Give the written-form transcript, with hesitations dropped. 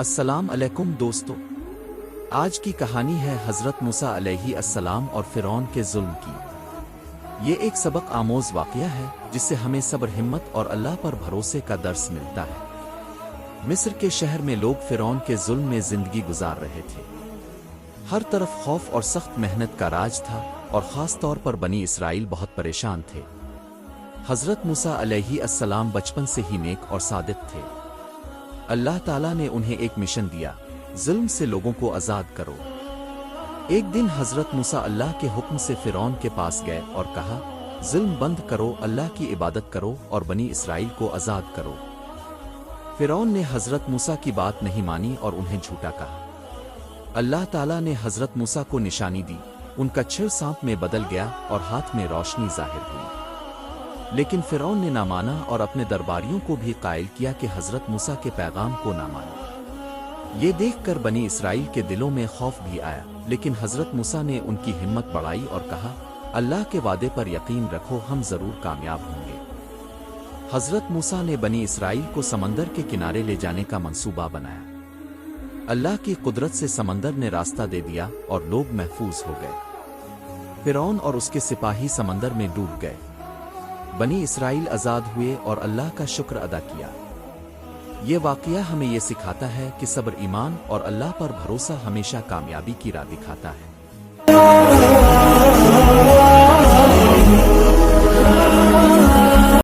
السلام علیکم دوستو، آج کی کہانی ہے حضرت موسیٰ علیہ السلام اور فرعون کے ظلم کی۔ یہ ایک سبق آموز واقعہ ہے جس سے ہمیں صبر، ہمت اور اللہ پر بھروسے کا درس ملتا ہے۔ مصر کے شہر میں لوگ فرعون کے ظلم میں زندگی گزار رہے تھے۔ ہر طرف خوف اور سخت محنت کا راج تھا، اور خاص طور پر بنی اسرائیل بہت پریشان تھے۔ حضرت موسیٰ علیہ السلام بچپن سے ہی نیک اور صادق تھے۔ اللہ تعالیٰ نے انہیں ایک مشن دیا، ظلم سے لوگوں کو آزاد کرو۔ ایک دن حضرت موسیٰ اللہ کے حکم سے فرعون کے پاس گئے اور کہا، ظلم بند کرو، اللہ کی عبادت کرو اور بنی اسرائیل کو آزاد کرو۔ فرعون نے حضرت موسیٰ کی بات نہیں مانی اور انہیں جھوٹا کہا۔ اللہ تعالیٰ نے حضرت موسیٰ کو نشانی دی، ان کا چھر سانپ میں بدل گیا اور ہاتھ میں روشنی ظاہر ہوئی۔ لیکن فرعون نے نہ مانا اور اپنے درباریوں کو بھی قائل کیا کہ حضرت موسیٰ کے پیغام کو نہ مانے۔ یہ دیکھ کر بنی اسرائیل کے دلوں میں خوف بھی آیا، لیکن حضرت موسیٰ نے ان کی ہمت بڑھائی اور کہا، اللہ کے وعدے پر یقین رکھو، ہم ضرور کامیاب ہوں گے۔ حضرت موسیٰ نے بنی اسرائیل کو سمندر کے کنارے لے جانے کا منصوبہ بنایا۔ اللہ کی قدرت سے سمندر نے راستہ دے دیا اور لوگ محفوظ ہو گئے۔ فرعون اور اس کے سپاہی سمندر میں ڈوب گئے۔ بنی اسرائیل آزاد ہوئے اور اللہ کا شکر ادا کیا۔ یہ واقعہ ہمیں یہ سکھاتا ہے کہ صبر، ایمان اور اللہ پر بھروسہ ہمیشہ کامیابی کی راہ دکھاتا ہے۔